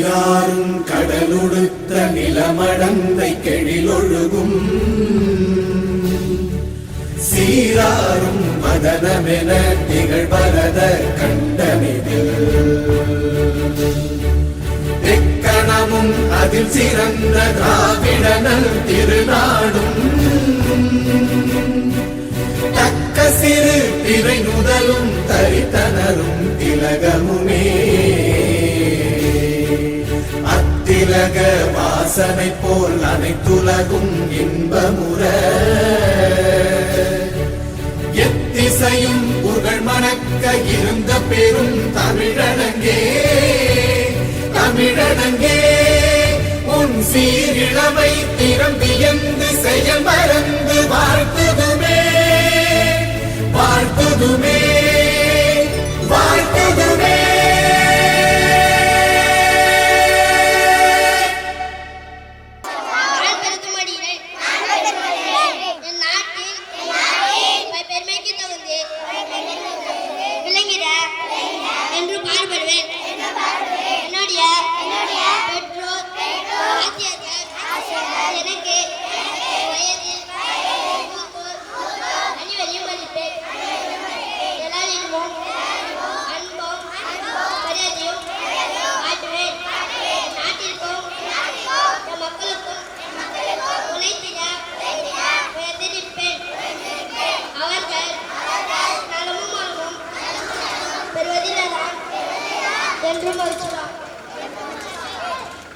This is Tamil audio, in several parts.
நீராறும் கடலுடுத்த நிலமடந்தை கெழிலொழுகும் சீராறும் மதனமென திகழ்வரத கண்டமிதில் எக்கணமும் அதில் சிறந்த திராவிடனல் திருநாடும் தக்க சிறு திரை நுதலும் தரித்தனரும் திலகமுமே அத்திலக வாசனை போல் அனைத்துலகும் இன்பமுற எத்திசையும் புகழ் மணக்க இருந்த பெரும் தமிழனங்கே தமிழனங்கே உன் சீரிழமை திறம் வியந்து செயல் மறந்து வாழ்த்துதுமே வாழ்த்துதுமே வாழ்த்துதுமே.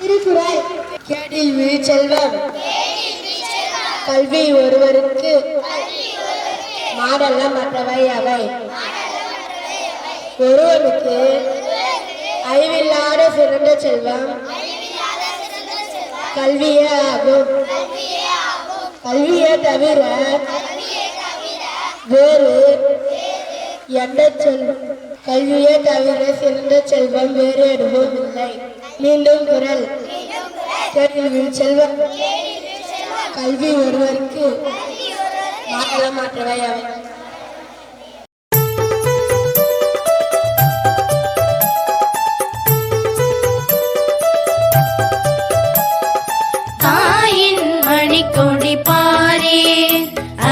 திருக்குறள். கேடில் விழுச்செல்வம் கல்வி ஒருவருக்கு மாடல்ல மற்றவை அவை. ஒருவனுக்கு அறிவில்லாத சிறந்த செல்வம் கல்வியே ஆகும். கல்வியை தவிர வேறு எந்த செல்வம் கல்வியை தவிர சிறந்த செல்வம் வேறு எதுவும் இல்லை. மீண்டும் குறள். கேடில் செல்வம் கல்வி ஒருவருக்கு மாடல்ல மற்றவை அவை. தாயின் மணிக்கொடி பாரே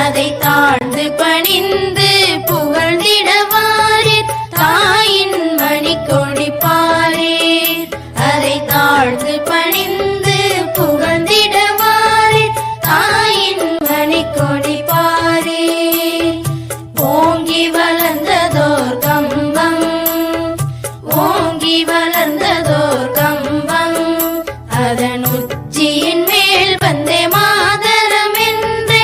அதை தாழ்ந்து பணிந்து புகழ்ந்திடவாரே. தாயின் மணிக்கொடி பாரே அதை தாழ்ந்து பணிந்து புகழ்ந்திடவாரே. தாயின் மணிக்கொடி பாரே ஓங்கி வளர்ந்ததோர் கம்பம் ஓங்கி வளர்ந்ததோர் கம்பம் அதன் உச்சியின் மேல் வந்தே மாதரம் என்று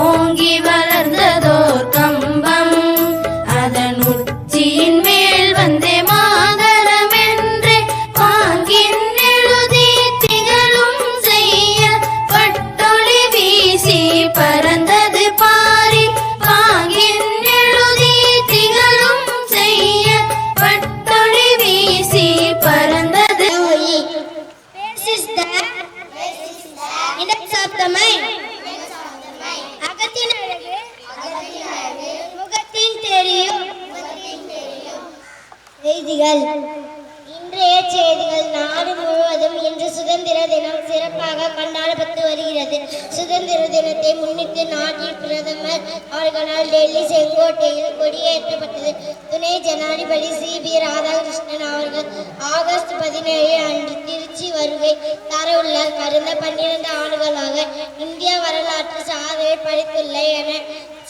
ஓங்கி வளர்ந்ததோர் கம்பம் அதன் உச்சியின் மேல் வந்தே மாதரம் என்று வாங்கின் எழுதி திகழும் செய்ய பட்டொளி வீசி பறந்தது பாரி. வாங்கின் எழுதி திகழும் செய்ய பட்டொளி வீசி பறந்தது. Index of the mind. அகத்தின் அழகு முகத்தின் தெரியும். செய்திகள். இன்றைய செய்திகள். நாடு முழுவதும் இன்று சுதந்திர தினம் சிறப்பாக கொண்டாடப்பட்டு வருகிறது. சுதந்திர தினத்தை முன்னிட்டு நாட்டில் பிரதமர் அவர்களால் டெல்லி செங்கோட்டையில் கொடியேற்றப்பட்டது. துணை ஜனாதிபதி CB ராதாகிருஷ்ணன் அவர்கள் ஆகஸ்ட் 17 அன்று திருச்சி வருகை தரவுள்ள கடந்த 12 ஆண்டுகளாக இந்திய வரலாற்று சாதனை படைத்துள்ள என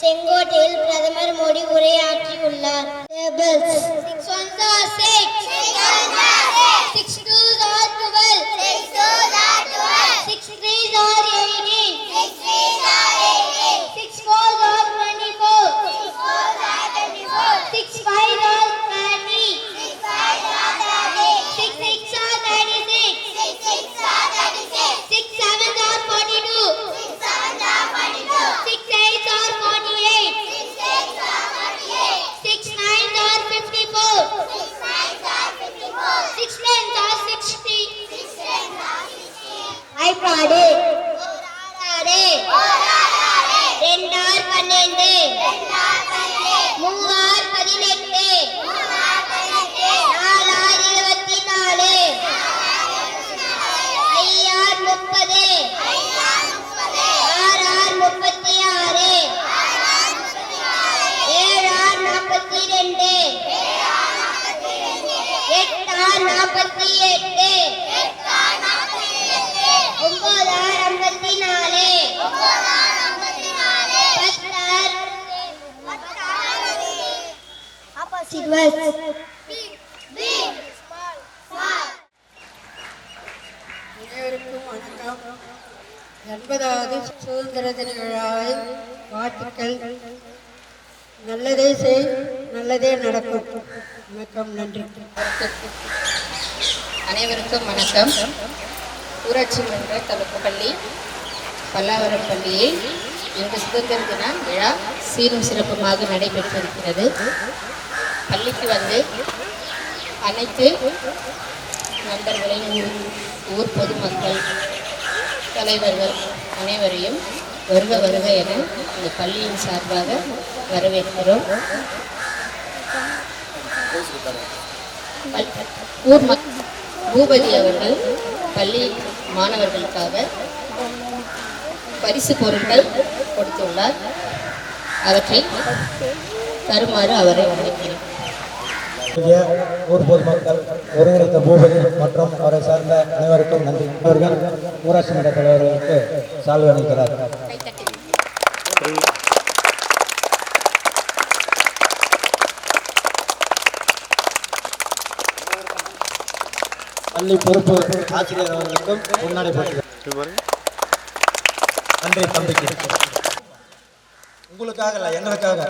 செங்கோட்டையில் பிரதமர் Modi உரையாற்றியுள்ளார். 6 1s are 6, 6 2s are 12, 6 3s are 18, 6 4s are 24, 6 5s are 30, 6 6s are 36, 6 7s are 42, 6 8s are 48, 6 9s are 54, 6 10s are 60. I பாடு. ரெண்டார் 12, மூவார் 18, நாலார் 24, அனைவருக்கும் வணக்கம். 80வது சுதந்திர தின விழாவை வாழ்த்துக்கள். நல்லதே செய், நல்லதே நடக்கும். வணக்கம், நன்றி. அனைவருக்கும் வணக்கம். ஊராட்சி மன்ற தொடக்கப்பள்ளி பல்லாவரம் பள்ளியில் இன்று சுதந்திர தின விழா சீரும் சிறப்புமாக நடைபெற்றிருக்கிறது. பள்ளிக்கு வந்து அனைத்து நண்பர்களையும் ஊர் பொதுமக்கள் தலைவர்கள் அனைவரையும் வருக வருக என இந்த பள்ளியின் சார்பாக வரவேற்கிறோம். ஊர் பூபதி அவர்கள் பள்ளி மாணவர்களுக்காக பரிசு பொருட்கள் கொடுத்துள்ளார். அவற்றை தருமாறு அவரை அழைக்கிறேன். ஊர் பொதுமக்கள் ஒருங்கிணைத்த பூபதி மற்றும் அவரை சார்ந்த அனைவருக்கும் நன்றி. அவர்கள் ஊராட்சி மன்ற தலைவர்களுக்கு சால்வை அளிக்கிறார். பள்ளி பொறுப்பு ஆசிரியர் அவர்களுக்கும் முன்னாடி போட்டுகிறார். நன்றி தம்பிக்கு. உங்களுக்காக இல்லை, எங்களுக்காக.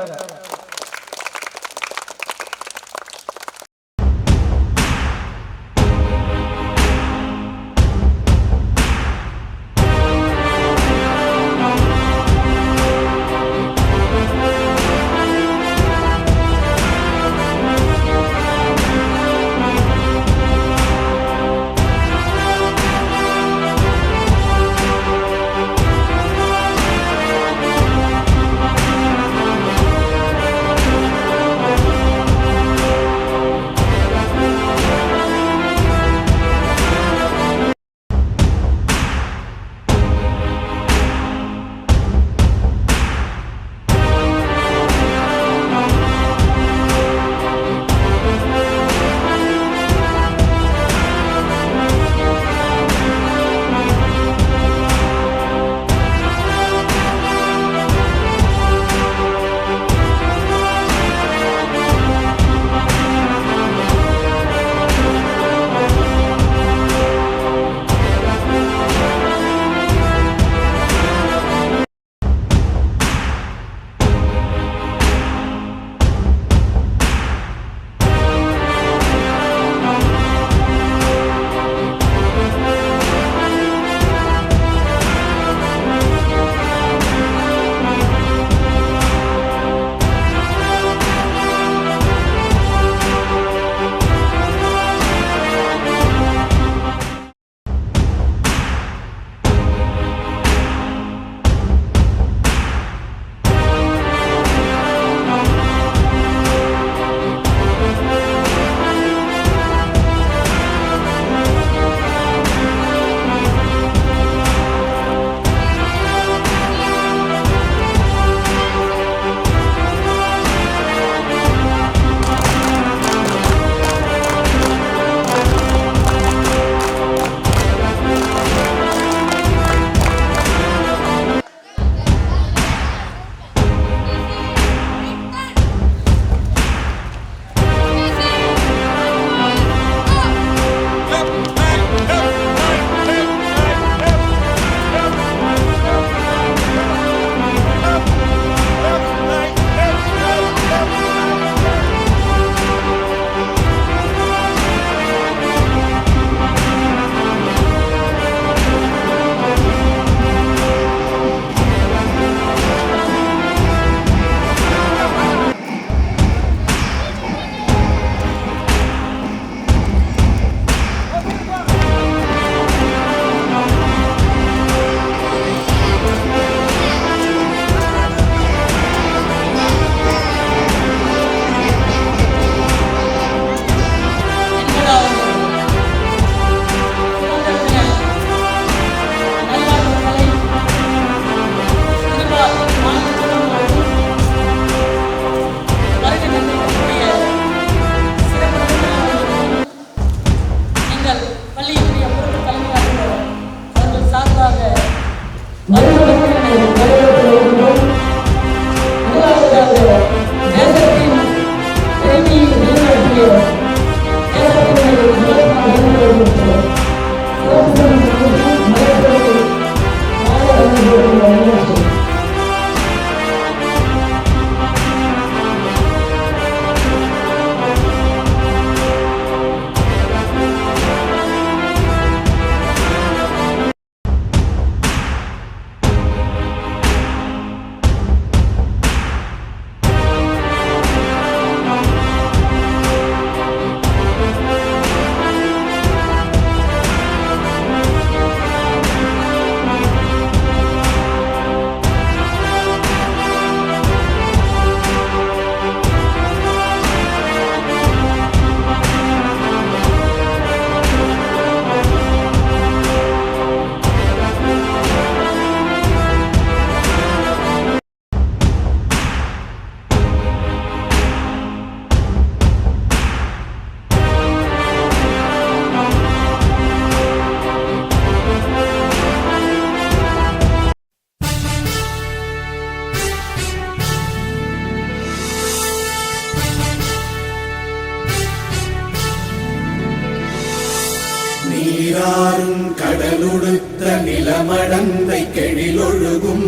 நீராறும் கடலுடுத்த நிலமடந்தை கெழிலொழுகும்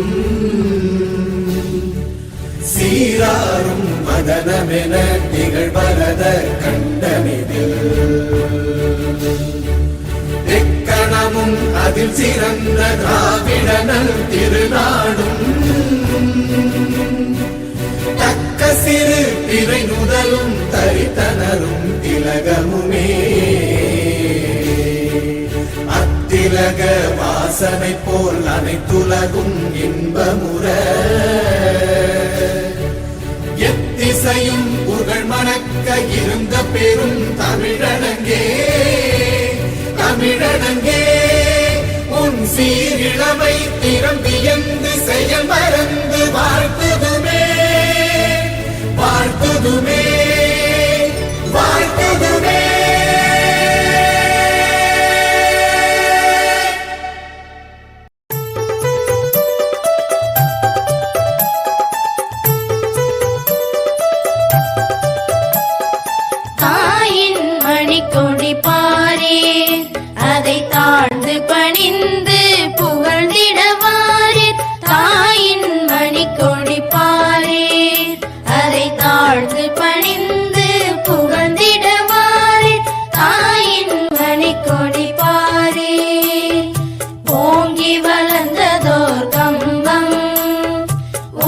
சீராறும் மதனமென திகழ்வரத கண்டமிதில் எக்கணமும் அதில் சிறந்த திராவிடனல் திருநாடும் தக்க சிறு பிறை நுதலும் தரித்தனரும் திலகமுமே அத்திலக வாசனை போல் அனைத்துலகும் இன்பமுற எத்திசையும் புகழ் மணக்க இருந்த பெரும் தமிழனங்கே தமிழனங்கே உன் சீரிழமை திறம் வியந்து செயல் மறந்து வாழ்த்துதுமே வாழ்த்துதுமே வாழ்த்துதுமே. தாயின் மணிக்கொடி பாரே அதை தாழ்ந்து பணிந்து புகழ்ந்திடவாரே. தாயின் மணிக்கொடி பாரே அதை தாழ்ந்து பணிந்து புகழ்ந்திடவாரே. தாயின் மணிக்கொடி பாரே ஓங்கி வளர்ந்ததோர் கம்பம்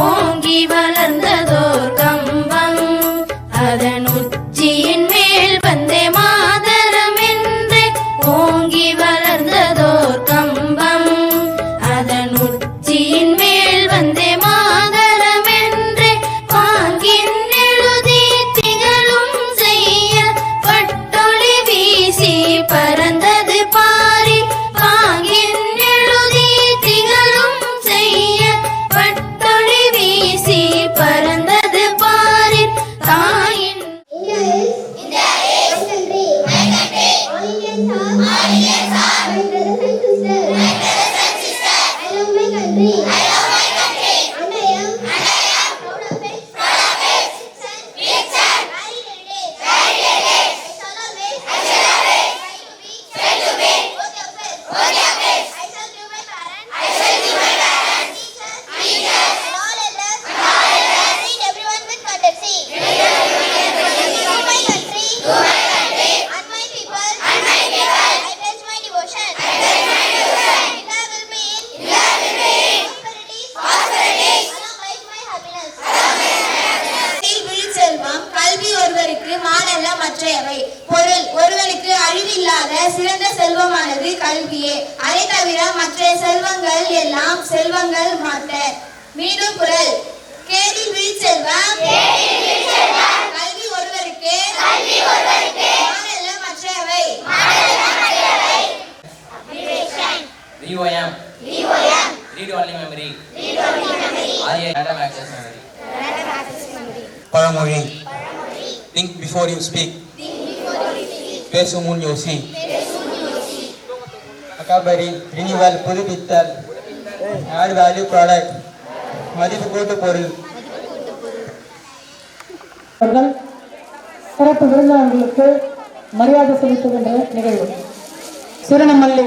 ஓங்கி வளர்ந்ததோர் கம்பம் அதன் உச்சியின் மேல் வந்தே மாதரம் என்று ஓங்கி வளர்ந்ததோர் கம்பம் அதன் உச்சியின் மேல் வந்தே மாதரம் என்று வாங்கின் எழுதி திகழும் செய்ய பட்டொளி வீசி பறந்தது பாரி. வாங்கின் எழுதி திகழும் செய்ய பட்டொளி வீசி பறந்தது பாரி. தாயின் India is my country. All Indians are my brothers and sisters. I love my country. And I am proud of it. Rich and varied heritage. I shall always try to be both your best. I shall give my parents, teachers, and all elders, treat everyone with courtesy. To my country and my people, I pledge my devotion. India will be in prosperity, along with my happiness. செல்வம் கல்வி ஒருவருக்கு மானல்ல மற்றையவை. பொருள் ஒருவனுக்கு அழிவில்லாத சிறந்த செல்வமானது கல்வியே. அதை தவிர மற்ற செல்வங்கள் எல்லாம் செல்வங்கள் மாட்ட. மீண்டும் குரல் கேடில் விழிச்செல்வம் கல்வி ஒருவருக்கு மானல்ல மற்றையவை. VOM read only memory RA random access memory. பழமொழி think before you speak பேசும் முன் யோசி. அகாபரி ரினிவல் புதுப்பித்தல் ஆட் வேல்யூ ப்ராடக்ட் மதிப்பு கூட்டு பொருள். சிறப்பு விருந்தினர்களுக்கு மரியாதை செலுத்துகின்ற நிகழ்வு. சிறுனமல்லி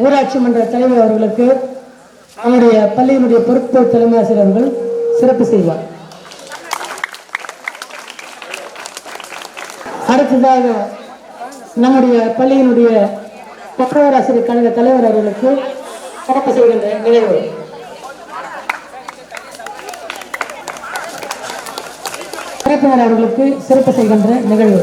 ஊராட்சி மன்ற தலைவர் அவர்களுக்கு நம்முடைய பள்ளியினுடைய பொறுப்பு தலைமை ஆசிரியர்கள் சிறப்பு செய்வார். அடுத்ததாக நம்முடைய பள்ளியினுடைய பெற்றோர் ஆசிரியர் கழக தலைவர் அவர்களுக்கு சிறப்பு செய்கின்ற நிகழ்வு. உறுப்பினர் அவர்களுக்கு சிறப்பு செய்கின்ற நிகழ்வு.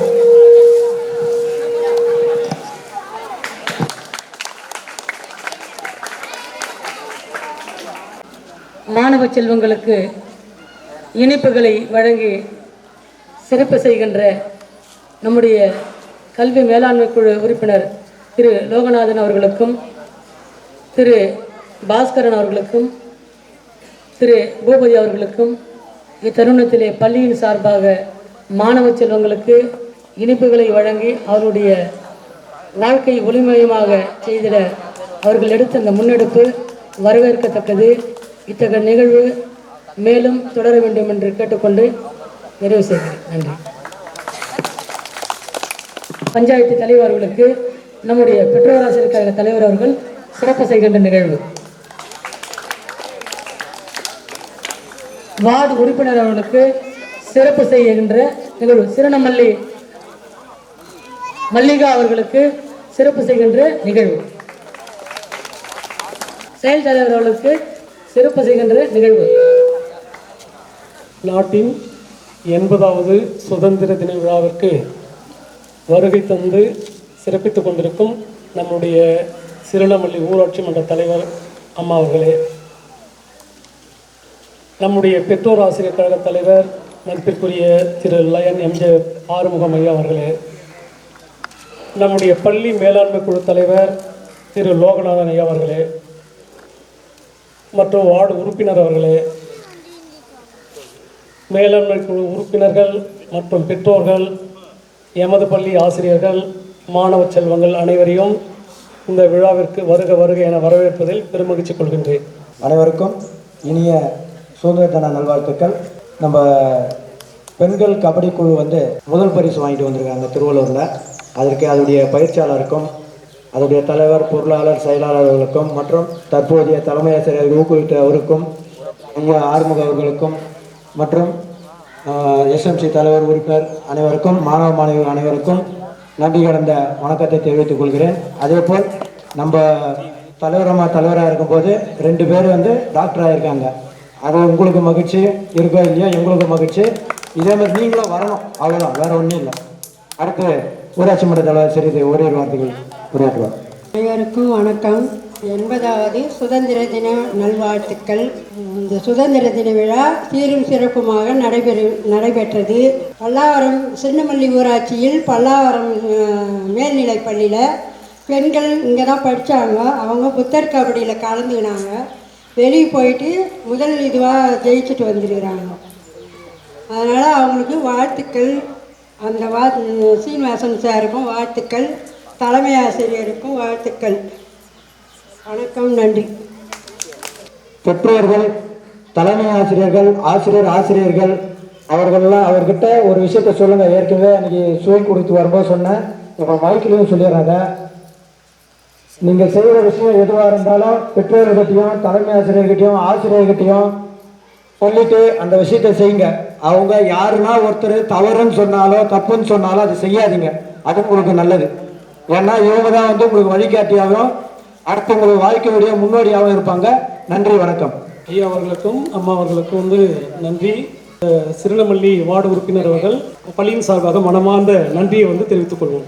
மாணவ செல்வங்களுக்கு இனிப்புகளை வழங்கி சிறப்பு செய்கின்ற நம்முடைய கல்வி மேலாண்மை குழு உறுப்பினர் திரு லோகநாதன் அவர்களுக்கும் திரு பாஸ்கரன் அவர்களுக்கும் திரு பூபதி அவர்களுக்கும் இத்தருணத்திலே பள்ளியின் சார்பாக மாணவ செல்வங்களுக்கு இனிப்புகளை வழங்கி அவருடைய வாழ்க்கை ஒளிமயமாக செய்திட அவர்கள் எடுத்த அந்த முன்னெடுப்பு வரவேற்கத்தக்கது. இத்தகைய நிகழ்வு மேலும் தொடர வேண்டும் என்று கேட்டுக்கொண்டு நிறைவு செய்கிறேன். நன்றி. பஞ்சாயத்து தலைவர் அவர்களுக்கு நம்முடைய பெற்றோர் ஆசிரியர் கழக தலைவர் அவர்கள் சிறப்பு செய்கின்ற நிகழ்வு. வார்டு உறுப்பினர் அவர்களுக்கு சிறப்பு செய்கின்ற நிகழ்வு. சிறுனமல்லி மல்லிகா அவர்களுக்கு சிறப்பு செய்கின்ற நிகழ்வு. செயல் தலைவர் அவர்களுக்கு சிறப்பு செய்கின்ற நிகழ்வு. நாட்டின் 80வது சுதந்திர தின விழாவிற்கு வருகை தந்து சிறப்பித்துக் கொண்டிருக்கும் நம்முடைய சிறுனமல்லி ஊராட்சி மன்ற தலைவர் அம்மா அவர்களே, நம்முடைய பெற்றோர் ஆசிரியர் கழக தலைவர் மதிப்பிற்குரிய திரு லயன் எம்ஜே ஆறுமுகம் ஐயா அவர்களே, நம்முடைய பள்ளி மேலாண்மை குழு தலைவர் திரு லோகநாதன் ஐயா அவர்களே மற்றும் வார்டு உறுப்பினர் அவர்களே, மேலாண்மை குழு உறுப்பினர்கள் மற்றும் பெற்றோர்கள், எமது பள்ளி ஆசிரியர்கள், மாணவ செல்வங்கள் அனைவரையும் இந்த விழாவிற்கு வருக வருக என வரவேற்பதில் பெருமகிழ்ச்சி கொள்கின்றேன். அனைவருக்கும் இனிய சுதந்திர தின நல்வாழ்த்துக்கள். நம்ம பெண்கள் கபடி குழு முதல் பரிசு வாங்கிட்டு வந்திருக்காங்க திருவள்ளூரில். அதற்கு அதனுடைய பயிற்சியாளருக்கும் அதனுடைய தலைவர், பொருளாளர், செயலாளர்களுக்கும் மற்றும் தற்போதைய தலைமை ஆசிரியர் ஊக்குவித்த அவருக்கும், ஐயா ஆறுமுக அவர்களுக்கும் மற்றும் எஸ்எம்சி தலைவர், உறுப்பினர் அனைவருக்கும், மாணவ மாணவிகள் அனைவருக்கும் நன்றி கடந்த வணக்கத்தை தெரிவித்துக் கொள்கிறேன். அதேபோல் நம்ம தலைவராக இருக்கும்போது 2 பேர் டாக்டராக இருக்காங்க. அது உங்களுக்கு மகிழ்ச்சி இருக்கோ இல்லையா, எங்களுக்கு மகிழ்ச்சி. இதே மாதிரி நீங்களும் வரணும், அவ்வளோதான், வேற ஒன்றும் இல்லை. அடுத்து ஊராட்சி மன்ற தலைவர் சிறிது ஓரிரு வார்த்தைகள் உரையாற்றுவார். அனைவருக்கும் வணக்கம். 80வது சுதந்திர தின நல்வாழ்த்துக்கள். இந்த சுதந்திர தின விழா சீரும் சிறப்புமாக நடைபெற்றது. பல்லாவரம் சின்னமல்லி ஊராட்சியில் பல்லாவரம் மேல்நிலைப் பள்ளியில் பெண்கள் இங்கே தான் படித்தாங்க. அவங்க புத்தர் கபடியில் கலந்துக்கினாங்க. வெளியே போயிட்டு முதல் இதுவாக ஜெயிச்சுட்டு வந்துருக்கிறாங்க. அதனால் அவங்களுக்கு வாழ்த்துக்கள். அந்த சீனிவாசன் சாருக்கும் வாழ்த்துக்கள், தலைமை ஆசிரியருக்கும் வாழ்த்துக்கள். வணக்கம், நன்றி. பெற்றோர்கள், தலைமை ஆசிரியர்கள், ஆசிரியர்கள் அவர்கிட்ட ஒரு விஷயத்த சொல்லுங்க. ஏற்கனவே அன்னைக்கு சுவை கொடுத்து வரும்போது சொன்னேன், இப்போ மைக்கிலையும் சொல்லிடுறாங்க. நீங்கள் செய்கிற விஷயம் எதுவாக இருந்தாலும் பெற்றோர்கிட்டையும் தலைமை ஆசிரியர்கிட்டையும் சொல்லிட்டு அந்த விஷயத்தை செய்யுங்க. அவங்க யாருன்னா ஒருத்தர் தவறுன்னு சொன்னாலோ தப்புன்னு சொன்னாலோ அதை செய்யாதீங்க. அது உங்களுக்கு நல்லது. ஏன்னா இவங்க தான் உங்களுக்கு வழிகாட்டியாகவும் அடுத்து உங்களுக்கு வாழ்க்கையுடைய முன்னோடியாகவும் இருப்பாங்க. நன்றி, வணக்கம். ஐயா அவர்களுக்கும் அம்மா அவர்களுக்கும் நன்றி. சிறுனமல்லி வார்டு உறுப்பினர் அவர்கள் பள்ளியின் சார்பாக மனமார்ந்த நன்றியை தெரிவித்துக் கொள்வோம்.